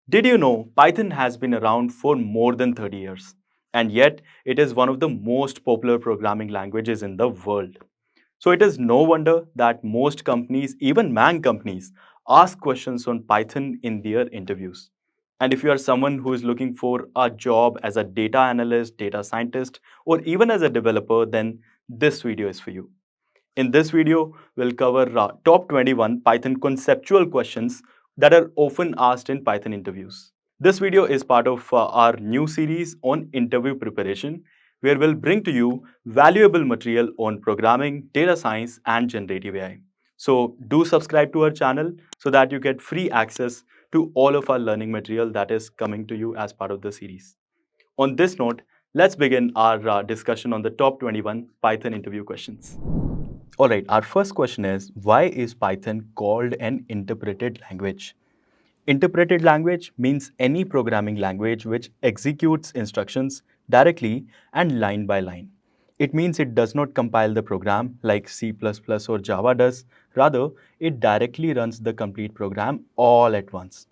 Did you know Python has been around for more than 30 years? And yet, it is one of the most popular programming languages in the world. So, it is no wonder that most companies, even MAANG companies, ask questions on Python in their interviews. And if you are someone who is looking for a job as a data analyst, data scientist, or even as a developer, then this video is for you. In this video, we'll cover top 21 Python conceptual questions that are often asked in Python interviews. This video is part of our new series on interview preparation, where we'll bring to you valuable material on programming, data science, and generative AI. So do subscribe to our channel so that you get free access to all of our learning material that is coming to you as part of the series. On this note, let's begin our discussion on the top 21 Python interview questions. All right, our first question is, why is Python called an interpreted language? Interpreted language means any programming language which executes instructions directly and line by line. It means it does not compile the program like C++ or Java does. Rather, it directly runs the complete program all at once.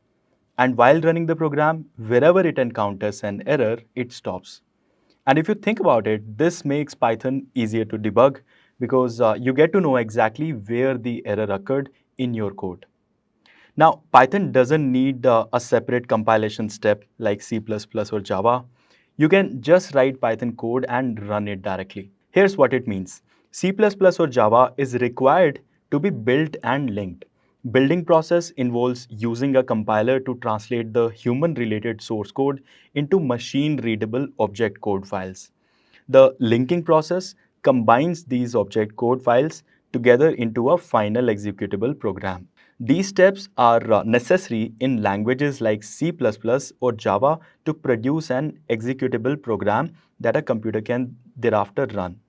And while running the program, wherever it encounters an error, it stops. And if you think about it, this makes Python easier to debug because you get to know exactly where the error occurred in your code. Now, Python doesn't need a separate compilation step like C++ or Java. You can just write Python code and run it directly. Here's what it means. C++ or Java is required to be built and linked. Building process involves using a compiler to translate the human-related source code into machine-readable object code files. The linking process combines these object code files together into a final executable program. These steps are necessary in languages like C++ or Java to produce an executable program that a computer can thereafter run.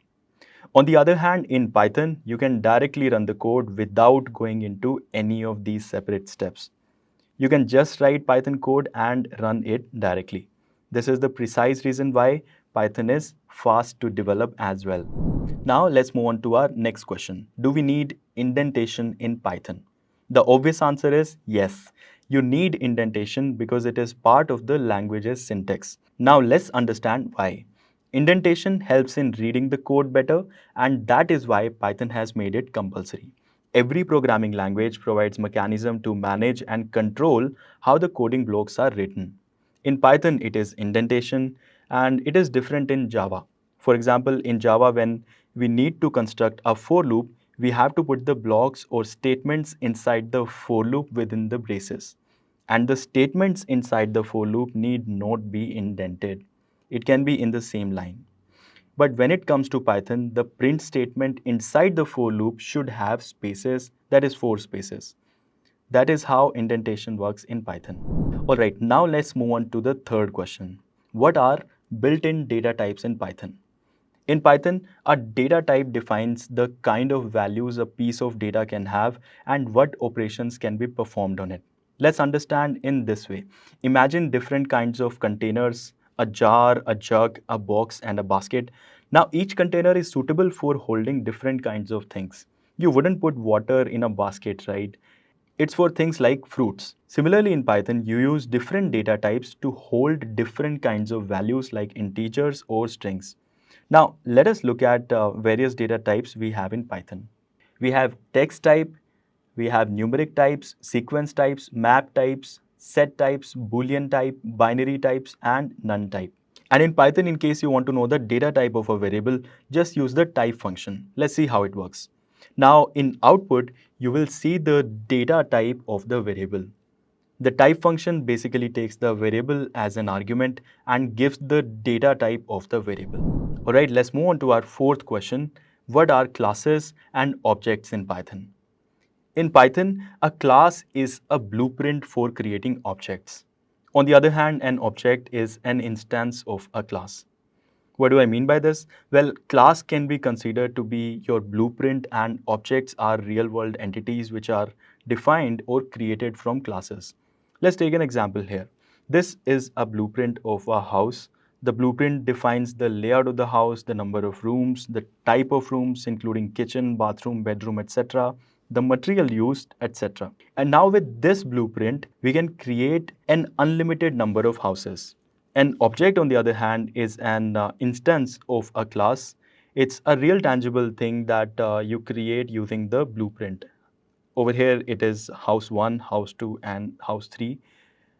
On the other hand, in Python, you can directly run the code without going into any of these separate steps. You can just write Python code and run it directly. This is the precise reason why Python is fast to develop as well. Now let's move on to our next question. Do we need indentation in Python? The obvious answer is yes. You need indentation because it is part of the language's syntax. Now let's understand why. Indentation helps in reading the code better, and that is why Python has made it compulsory. Every programming language provides mechanism to manage and control how the coding blocks are written. In Python, it is indentation, and it is different in Java. For example, in Java, when we need to construct a for loop, we have to put the blocks or statements inside the for loop within the braces. And the statements inside the for loop need not be indented. It can be in the same line. But when it comes to Python, the print statement inside the for loop should have spaces, that is 4 spaces. That is how indentation works in Python. All right, now let's move on to the third question. What are built-in data types in Python? In Python, a data type defines the kind of values a piece of data can have and what operations can be performed on it. Let's understand in this way. Imagine different kinds of containers, a jar, a jug, a box, and a basket. Now, each container is suitable for holding different kinds of things. You wouldn't put water in a basket, right? It's for things like fruits. Similarly, in Python, you use different data types to hold different kinds of values like integers or strings. Now, let us look at various data types we have in Python. We have text type, we have numeric types, sequence types, map types, set types, boolean type, binary types, and none type. And in Python, in case you want to know the data type of a variable, just use the type function. Let's see how it works. Now, in output, you will see the data type of the variable. The type function basically takes the variable as an argument and gives the data type of the variable. All right, let's move on to our fourth question. What are classes and objects in Python? In Python, a class is a blueprint for creating objects. On the other hand, an object is an instance of a class. What do I mean by this? Well, class can be considered to be your blueprint and objects are real-world entities which are defined or created from classes. Let's take an example here. This is a blueprint of a house. The blueprint defines the layout of the house, the number of rooms, the type of rooms including kitchen, bathroom, bedroom, etc., the material used, etc. And now with this blueprint, we can create an unlimited number of houses. An object, on the other hand, is an instance of a class. It's a real tangible thing that you create using the blueprint. Over here, it is house 1, house 2, and house 3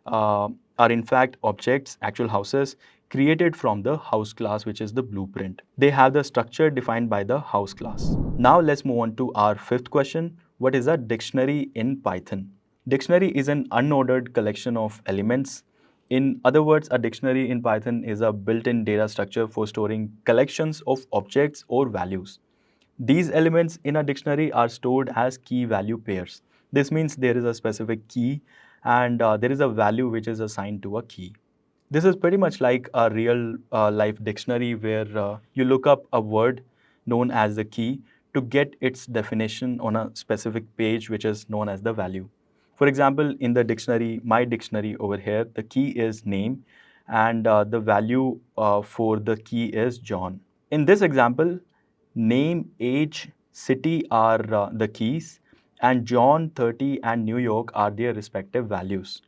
uh, are in fact objects, actual houses, created from the house class, which is the blueprint. They have the structure defined by the house class. Now let's move on to our fifth question. What is a dictionary in Python? Dictionary is an unordered collection of elements. In other words, a dictionary in Python is a built-in data structure for storing collections of objects or values. These elements in a dictionary are stored as key-value pairs. This means there is a specific key and there is a value which is assigned to a key. This is pretty much like a real life dictionary where you look up a word known as the key to get its definition on a specific page which is known as the value. For example, in the dictionary, my dictionary over here, the key is name and the value for the key is John. In this example, name, age, city are the keys, and John, 30, and New York are their respective values.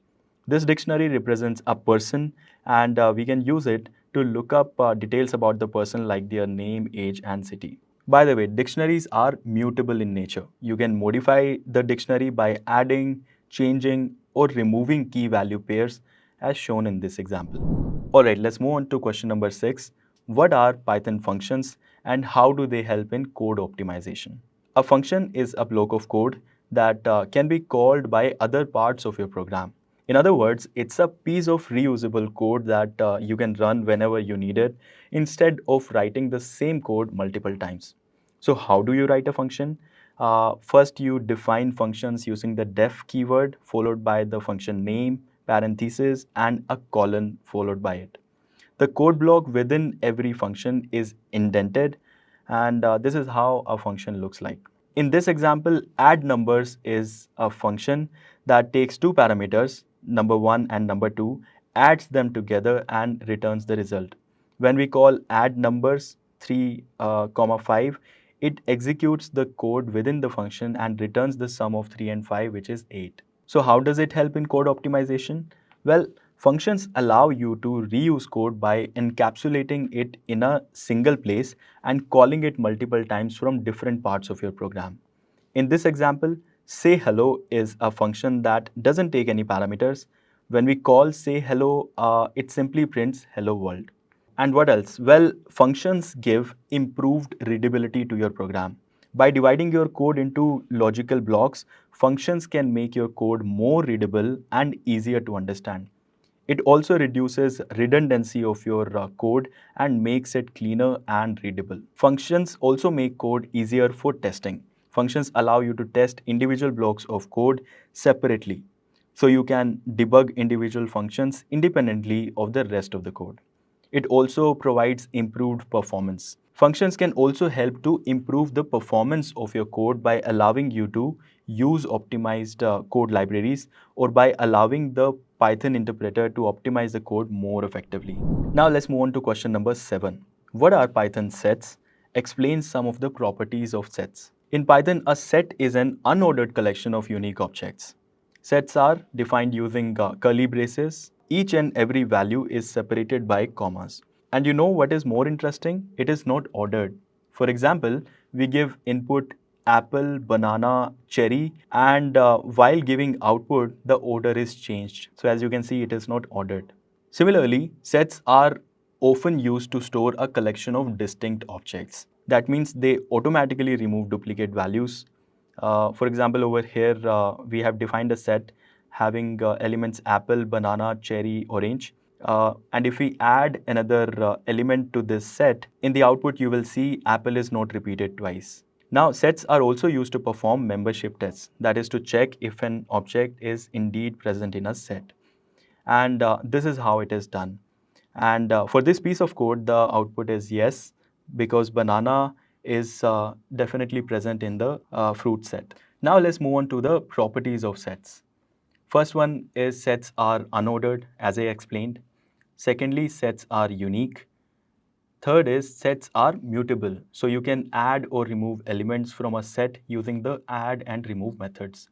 This dictionary represents a person, and we can use it to look up details about the person like their name, age, and city. By the way, dictionaries are mutable in nature. You can modify the dictionary by adding, changing, or removing key value pairs as shown in this example. Alright, let's move on to question number 6. What are Python functions and how do they help in code optimization? A function is a block of code that can be called by other parts of your program. In other words, it's a piece of reusable code that you can run whenever you need it instead of writing the same code multiple times. So how do you write a function? First, you define functions using the def keyword followed by the function name, parenthesis, and a colon followed by it. The code block within every function is indented, and this is how a function looks like. In this example, add numbers is a function that takes two parameters, number 1 and number 2, adds them together and returns the result. When we call add numbers 3, 5, it executes the code within the function and returns the sum of 3 and 5, which is 8. So how does it help in code optimization? Well, functions allow you to reuse code by encapsulating it in a single place and calling it multiple times from different parts of your program. In this example, say hello is a function that doesn't take any parameters. When we call say hello, it simply prints hello world. And what else? Well, functions give improved readability to your program. By dividing your code into logical blocks, functions can make your code more readable and easier to understand. It also reduces redundancy of your code and makes it cleaner and readable. Functions also make code easier for testing. Functions allow you to test individual blocks of code separately, so you can debug individual functions independently of the rest of the code. It also provides improved performance. Functions can also help to improve the performance of your code by allowing you to use optimized code libraries or by allowing the Python interpreter to optimize the code more effectively. Now let's move on to question number 7. What are Python sets? Explain some of the properties of sets. In Python, a set is an unordered collection of unique objects. Sets are defined using curly braces. Each and every value is separated by commas. And you know what is more interesting? It is not ordered. For example, we give input apple, banana, cherry, and while giving output, the order is changed. So as you can see, it is not ordered. Similarly, sets are often used to store a collection of distinct objects. That means they automatically remove duplicate values. For example, over here, we have defined a set having elements apple, banana, cherry, orange. And if we add another element to this set, in the output you will see apple is not repeated twice. Now, sets are also used to perform membership tests, that is to check if an object is indeed present in a set. And this is how it is done. And for this piece of code, the output is yes, because banana is definitely present in the fruit set. Now let's move on to the properties of sets. First one is sets are unordered, as I explained. Secondly, sets are unique. Third is sets are mutable. So you can add or remove elements from a set using the add and remove methods.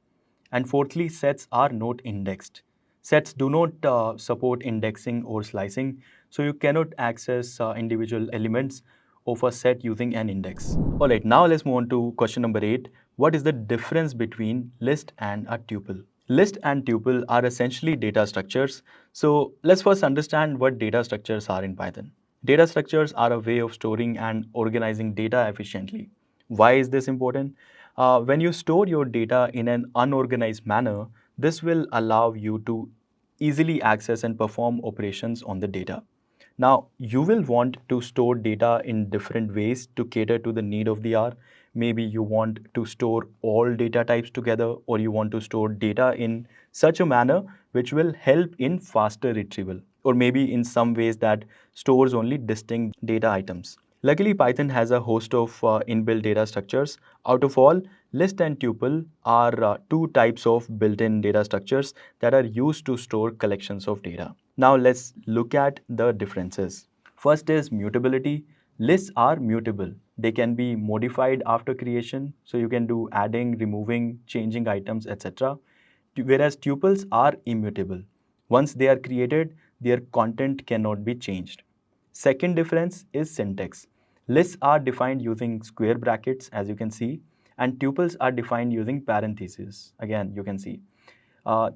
And fourthly, sets are not indexed. Sets do not support indexing or slicing, so you cannot access individual elements of a set using an index. All right, now let's move on to question number 8. What is the difference between list and a tuple? List and tuple are essentially data structures. So let's first understand what data structures are in Python. Data structures are a way of storing and organizing data efficiently. Why is this important? When you store your data in an unorganized manner, this will allow you to easily access and perform operations on the data. Now, you will want to store data in different ways to cater to the need of the hour. Maybe you want to store all data types together, or you want to store data in such a manner which will help in faster retrieval, or maybe in some ways that stores only distinct data items. Luckily, Python has a host of inbuilt data structures. Out of all, list and tuple are two types of built-in data structures that are used to store collections of data. Now let's look at the differences. First is mutability. Lists are mutable. They can be modified after creation, so you can do adding, removing, changing items, etc. Whereas tuples are immutable. Once they are created, their content cannot be changed. Second difference is syntax. Lists are defined using square brackets, as you can see, and tuples are defined using parentheses. Again, you can see.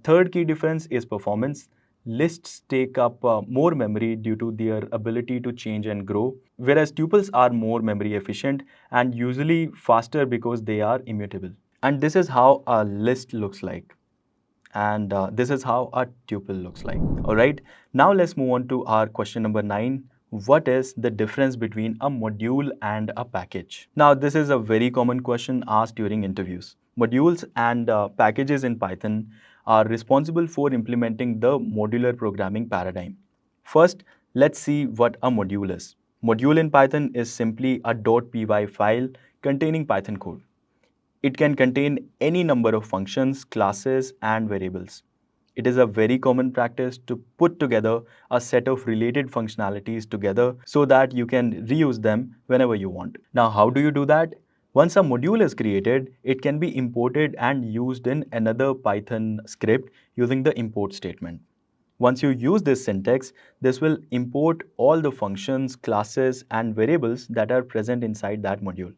Third key difference is performance. Lists take up more memory due to their ability to change and grow, whereas tuples are more memory efficient and usually faster because they are immutable. And this is how a list looks like. And this is how a tuple looks like. All right, now let's move on to our question number 9. What is the difference between a module and a package? Now, this is a very common question asked during interviews. Modules and packages in Python are responsible for implementing the modular programming paradigm. First, let's see what a module is. Module in Python is simply a .py file containing Python code. It can contain any number of functions, classes, and variables. It is a very common practice to put together a set of related functionalities together so that you can reuse them whenever you want. Now, how do you do that? Once a module is created, it can be imported and used in another Python script using the import statement. Once you use this syntax, this will import all the functions, classes, and variables that are present inside that module.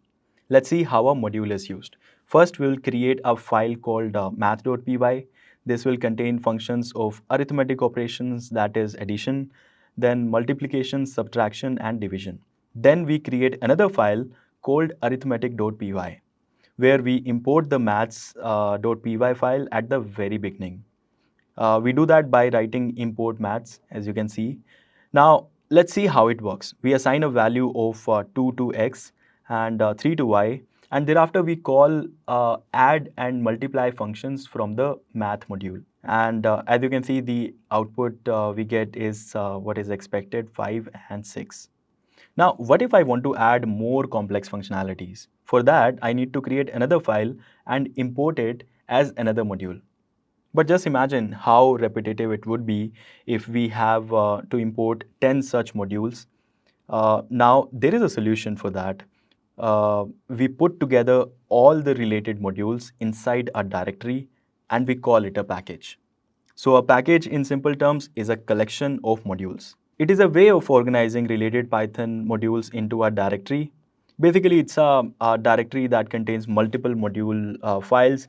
Let's see how a module is used. First, we'll create a file called math.py. This will contain functions of arithmetic operations, that is addition, then multiplication, subtraction, and division. Then we create another file called arithmetic.py, where we import the maths.py file at the very beginning. We do that by writing import maths, as you can see. Now, let's see how it works. We assign a value of 2 to x and 3 to y, and thereafter we call add and multiply functions from the math module. And as you can see, the output we get is what is expected, 5 and 6. Now, what if I want to add more complex functionalities? For that, I need to create another file and import it as another module. But just imagine how repetitive it would be if we have to import 10 such modules. Now, there is a solution for that. We put together all the related modules inside a directory and we call it a package. So a package in simple terms is a collection of modules. It is a way of organizing related Python modules into a directory. Basically, it's a directory that contains multiple module files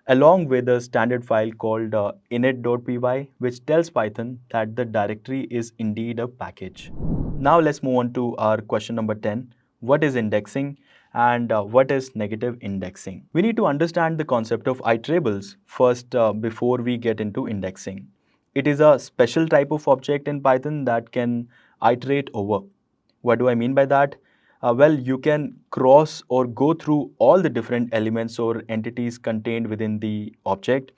along with a standard file called init.py, which tells Python that the directory is indeed a package. Now let's move on to our question number 10. What is indexing and what is negative indexing? We need to understand the concept of iterables first before we get into indexing. It is a special type of object in Python that can iterate over. What do I mean by that? Well, you can cross or go through all the different elements or entities contained within the object.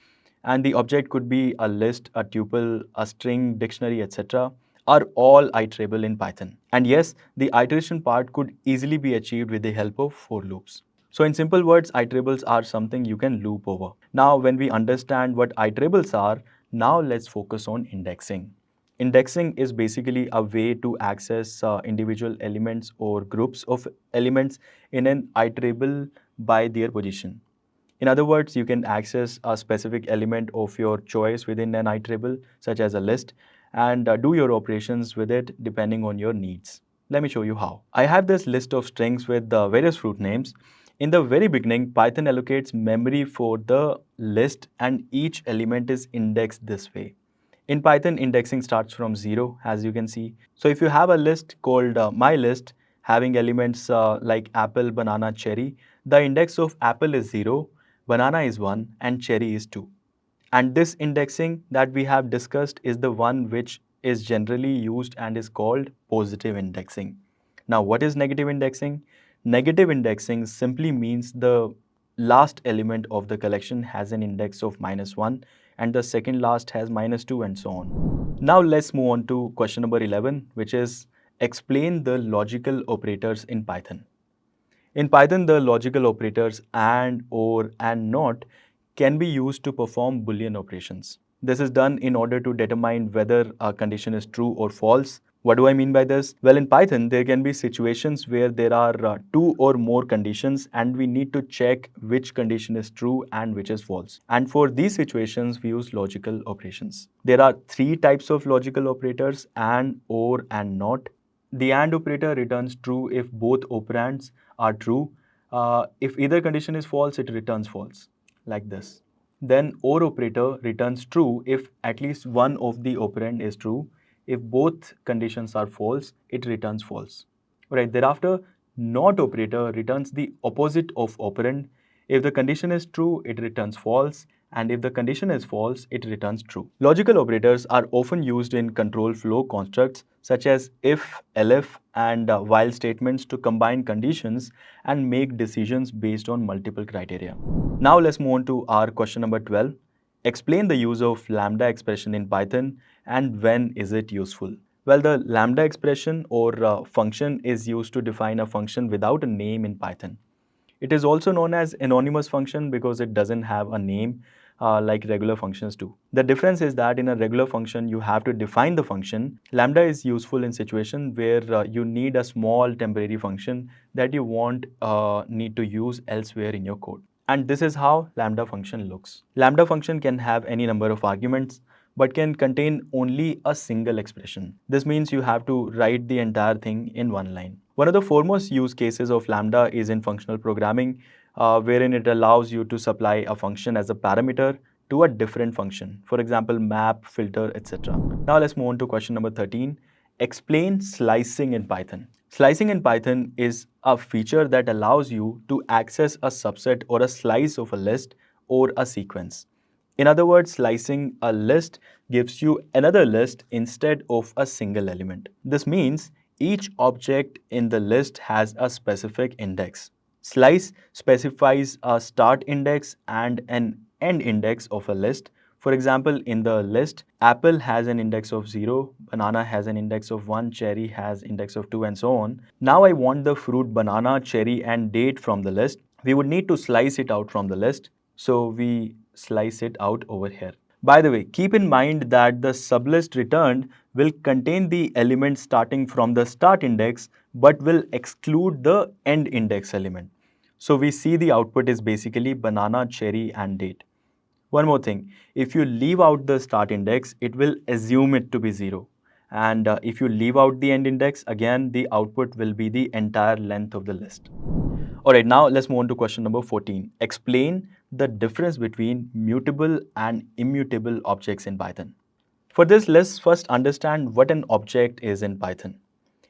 And the object could be a list, a tuple, a string, dictionary, etc. are all iterable in Python. And yes, the iteration part could easily be achieved with the help of for loops. So in simple words, iterables are something you can loop over. Now, when we understand what iterables are, now let's focus on indexing. Indexing is basically a way to access individual elements or groups of elements in an iterable by their position. In other words, you can access a specific element of your choice within an iterable, such as a list, and do your operations with it depending on your needs. Let me show you how. I have this list of strings with various fruit names. In the very beginning, Python allocates memory for the list, and each element is indexed this way. In Python, indexing starts from 0, as you can see. So if you have a list called my list, having elements like apple, banana, cherry, the index of apple is 0, banana is 1, and cherry is 2. And this indexing that we have discussed is the one which is generally used and is called positive indexing. Now, what is negative indexing? Negative indexing simply means the last element of the collection has an index of -1 and the second last has -2 and so on. Now, let's move on to question number 11, which is explain the logical operators in Python. In Python, the logical operators and, or, and not can be used to perform Boolean operations. This is done in order to determine whether a condition is true or false. What do I mean by this? Well, in Python, there can be situations where there are two or more conditions and we need to check which condition is true and which is false. And for these situations, we use logical operations. There are three types of logical operators: and, or, and not. The AND operator returns true if both operands are true. If either condition is false, it returns false, like this. Then OR operator returns true if at least one of the operand is true. If both conditions are false, it returns false. Right. Thereafter, NOT operator returns the opposite of operand. If the condition is true, it returns false, and if the condition is false, it returns true. Logical operators are often used in control flow constructs such as if, elif, and while statements to combine conditions and make decisions based on multiple criteria. Now let's move on to our question number 12. Explain the use of lambda expression in Python and when is it useful? Well, the lambda expression or function is used to define a function without a name in Python. It is also known as anonymous function because it doesn't have a name like regular functions do. The difference is that in a regular function, you have to define the function. Lambda is useful in situation where you need a small temporary function that you won't need to use elsewhere in your code. And this is how lambda function looks. Lambda function can have any number of arguments but can contain only a single expression. This means you have to write the entire thing in one line. One of the foremost use cases of Lambda is in functional programming, wherein it allows you to supply a function as a parameter to a different function. For example, map, filter, etc. Now let's move on to question number 13. Explain slicing in Python. Slicing in Python is a feature that allows you to access a subset or a slice of a list or a sequence. In other words, slicing a list gives you another list instead of a single element. This means each object in the list has a specific index. Slice specifies a start index and an end index of a list. For example, in the list, apple has an index of 0, banana has an index of 1, cherry has index of 2, and so on. Now I want the fruit banana, cherry, and date from the list. We would need to slice it out from the list. So we slice it out over here. By the way, keep in mind that the sublist returned will contain the element starting from the start index but will exclude the end index element. So we see the output is basically banana, cherry, and date. One more thing, if you leave out the start index, it will assume it to be 0. And if you leave out the end index, again, the output will be the entire length of the list. Alright, now let's move on to question number 14. Explain the difference between mutable and immutable objects in Python. For this, let's first understand what an object is in Python.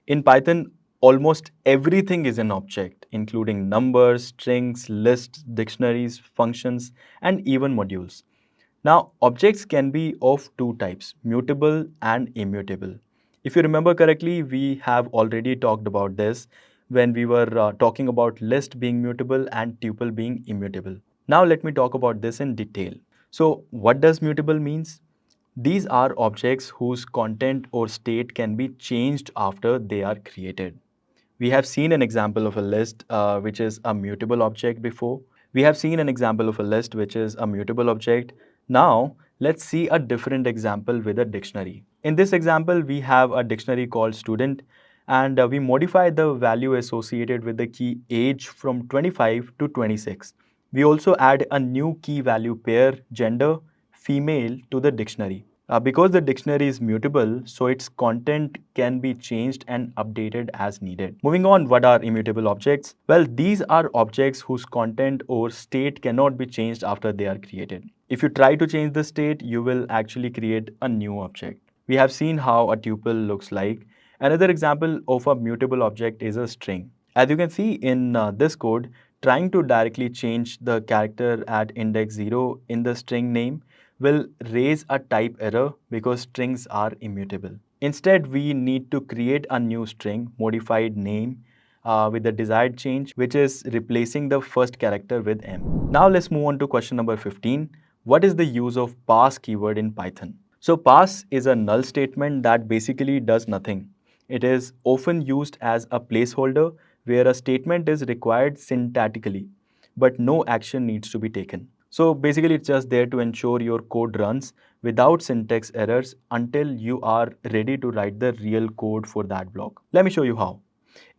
In Python, almost everything is an object, including numbers, strings, lists, dictionaries, functions, and even modules. Now, objects can be of two types, mutable and immutable. If you remember correctly, we have already talked about this when we were talking about list being mutable and tuple being immutable. Now, let me talk about this in detail. So, what does mutable means? These are objects whose content or state can be changed after they are created. We have seen an example of a list which is a mutable object before. We have seen an example of a list which is a mutable object. Now, Let's see a different example with a dictionary. In this example, we have a dictionary called student, and we modify the value associated with the key age from 25 to 26. We also add a new key value pair, gender, female, to the dictionary. Because the dictionary is mutable, so its content can be changed and updated as needed. Moving on, what are immutable objects? Well, these are objects whose content or state cannot be changed after they are created. If you try to change the state, you will actually create a new object. We have seen how a tuple looks like. Another example of a mutable object is a string. As you can see in this code, trying to directly change the character at index 0 in the string name will raise a type error because strings are immutable. Instead, we need to create a new string, modified name, with the desired change, which is replacing the first character with m. Now let's move on to question number 15. What is the use of pass keyword in Python? So pass is a null statement that basically does nothing. It is often used as a placeholder where a statement is required syntactically, but no action needs to be taken. So basically it's just there to ensure your code runs without syntax errors until you are ready to write the real code for that block. Let me show you how.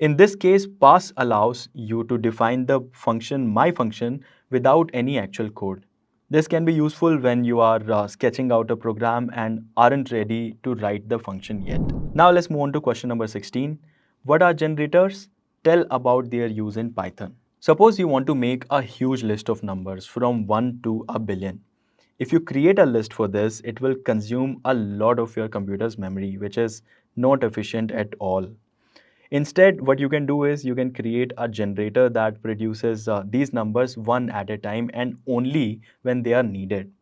In this case, pass allows you to define the function myFunction without any actual code. This can be useful when you are sketching out a program and aren't ready to write the function yet. Now let's move on to question number 16. What are generators? Tell about their use in Python. Suppose you want to make a huge list of numbers from 1 to a billion. If you create a list for this, it will consume a lot of your computer's memory, which is not efficient at all. Instead, what you can do is you can create a generator that produces these numbers one at a time and only when they are needed.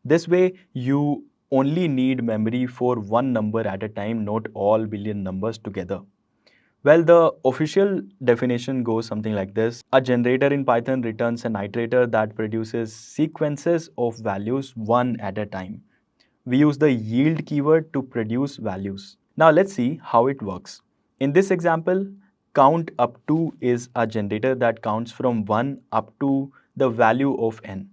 This way, you only need memory for one number at a time, not all billion numbers together. Well, the official definition goes something like this. A generator in Python returns an iterator that produces sequences of values one at a time. We use the yield keyword to produce values. Now let's see how it works. In this example, count up to is a generator that counts from 1 up to the value of n.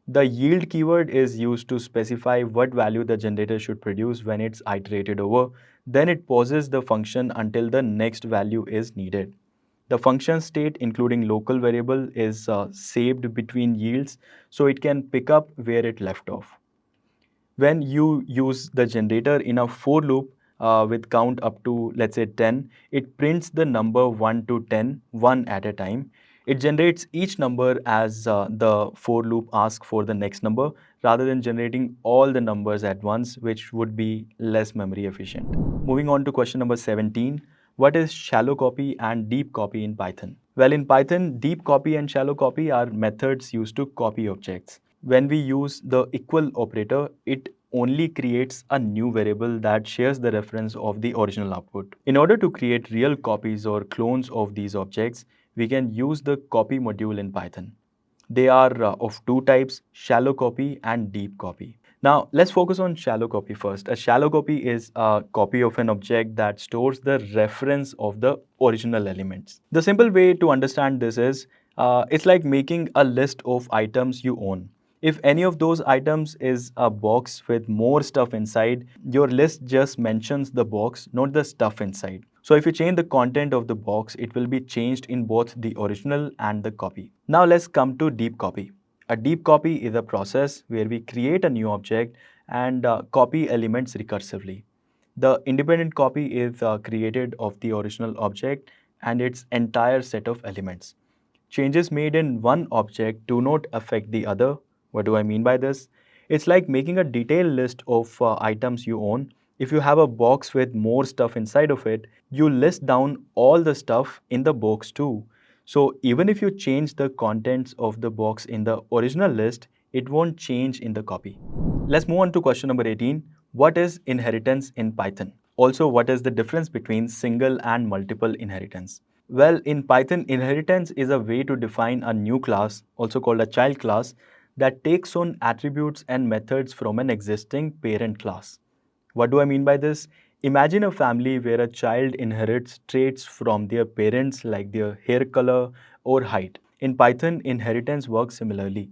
The yield keyword is used to specify what value the generator should produce when it's iterated over. Then it pauses the function until the next value is needed. The function state, including local variable, is saved between yields so it can pick up where it left off. When you use the generator in a for loop with count up to, let's say, 10, it prints the number 1 to 10, one at a time. It generates each number as the for loop asks for the next number rather than generating all the numbers at once, which would be less memory efficient. Moving on to question number 17. What is shallow copy and deep copy in Python? Well, in Python, deep copy and shallow copy are methods used to copy objects. When we use the equal operator, it only creates a new variable that shares the reference of the original output. In order to create real copies or clones of these objects, we can use the copy module in Python. They are of two types, shallow copy and deep copy. Now, let's focus on shallow copy first. A shallow copy is a copy of an object that stores the reference of the original elements. The simple way to understand this is, it's like making a list of items you own. If any of those items is a box with more stuff inside, your list just mentions the box, not the stuff inside. So if you change the content of the box, it will be changed in both the original and the copy. Now let's come to deep copy. A deep copy is a process where we create a new object and copy elements recursively. The independent copy is created of the original object and its entire set of elements. Changes made in one object do not affect the other. What do I mean by this? It's like making a detailed list of items you own. If you have a box with more stuff inside of it, you list down all the stuff in the box too. So even if you change the contents of the box in the original list, it won't change in the copy. Let's move on to question number 18. What is inheritance in Python? Also, what is the difference between single and multiple inheritance? Well, in Python, inheritance is a way to define a new class, also called a child class, that takes on attributes and methods from an existing parent class. What do I mean by this? Imagine a family where a child inherits traits from their parents like their hair color or height. In Python, inheritance works similarly.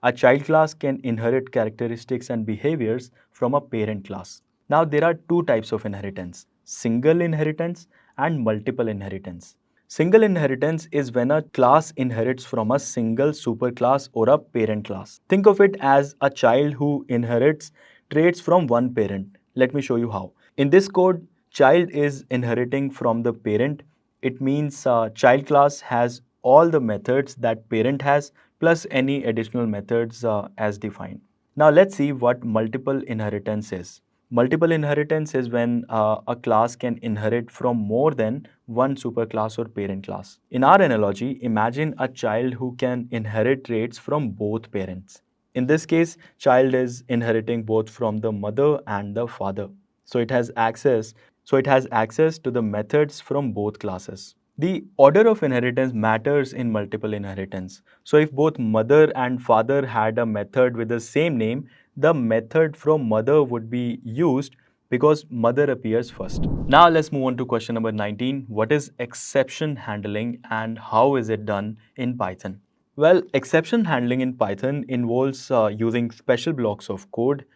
A child class can inherit characteristics and behaviors from a parent class. Now, there are two types of inheritance: single inheritance and multiple inheritance. Single inheritance is when a class inherits from a single superclass or a parent class. Think of it as a child who inherits traits from one parent. Let me show you how. In this code, child is inheriting from the parent. It means child class has all the methods that parent has plus any additional methods as defined. Now let's see what multiple inheritance is. Multiple inheritance is when a class can inherit from more than one superclass or parent class. In our analogy, imagine a child who can inherit traits from both parents. In this case, child is inheriting both from the mother and the father. So it has access to the methods from both classes. The order of inheritance matters in multiple inheritance. So if both mother and father had a method with the same name, the method from mother would be used because mother appears first. Now let's move on to question number 19. What is exception handling and how is it done in Python? Well, exception handling in Python involves using special blocks of code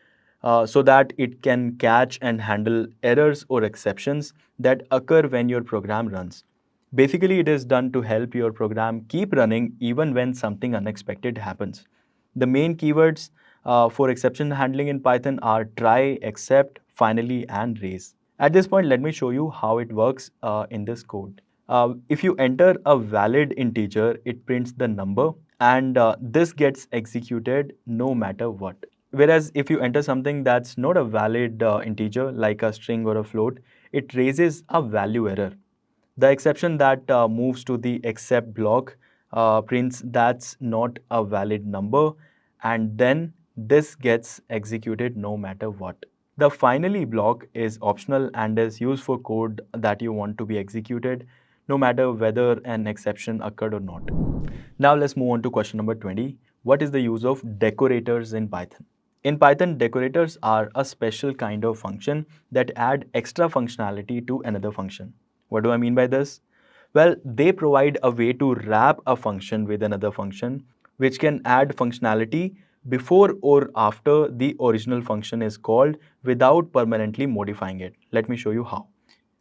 so that it can catch and handle errors or exceptions that occur when your program runs. Basically, it is done to help your program keep running even when something unexpected happens. The main keywords for exception handling in Python are try, except, finally, and raise. At this point, let me show you how it works in this code. If you enter a valid integer, it prints the number, and this gets executed no matter what. Whereas if you enter something that's not a valid integer, like a string or a float, it raises a value error. The exception that moves to the except block prints that's not a valid number, and then this gets executed no matter what. The finally block is optional and is used for code that you want to be executed no matter whether an exception occurred or not. Now let's move on to question number 20. What is the use of decorators in Python? In Python, decorators are a special kind of function that add extra functionality to another function. What do I mean by this? Well, they provide a way to wrap a function with another function, which can add functionality before or after the original function is called without permanently modifying it. Let me show you how.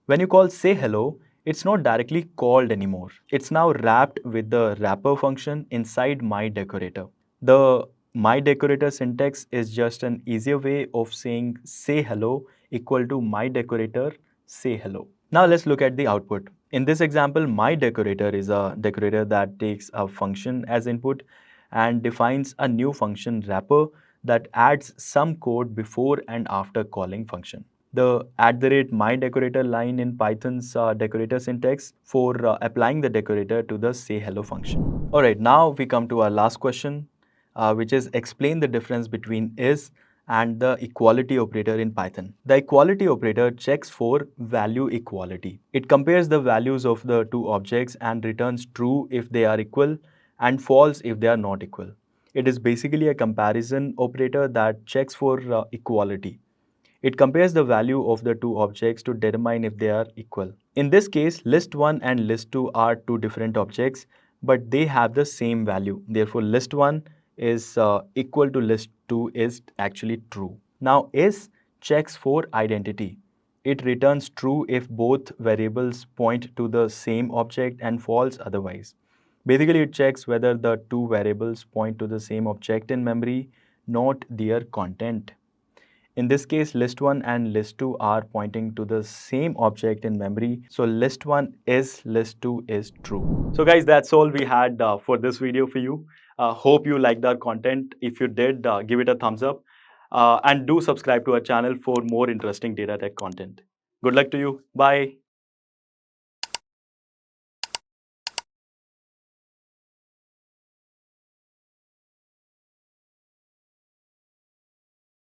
When you call say hello, it's not directly called anymore. It's now wrapped with the wrapper function inside myDecorator. The myDecorator syntax is just an easier way of saying say hello equal to myDecorator say hello. Now let's look at the output. In this example, myDecorator is a decorator that takes a function as input and defines a new function wrapper that adds some code before and after calling function. The @myDecorator line in Python's decorator syntax for applying the decorator to the say hello function. Alright, now we come to our last question, which is explain the difference between is and the equality operator in Python. The equality operator checks for value equality. It compares the values of the two objects and returns true if they are equal and false if they are not equal. It is basically a comparison operator that checks for equality. It compares the value of the two objects to determine if they are equal. In this case, list1 and list2 are two different objects, but they have the same value. Therefore, list1 is equal to list2 is actually true. Now, is checks for identity. It returns true if both variables point to the same object and false otherwise. Basically, it checks whether the two variables point to the same object in memory, not their content. In this case, list1 and list2 are pointing to the same object in memory. So list1 is, list2 is true. So guys, that's all we had for this video for you. Hope you liked our content. If you did, give it a thumbs up. And do subscribe to our channel for more interesting data tech content. Good luck to you. Bye.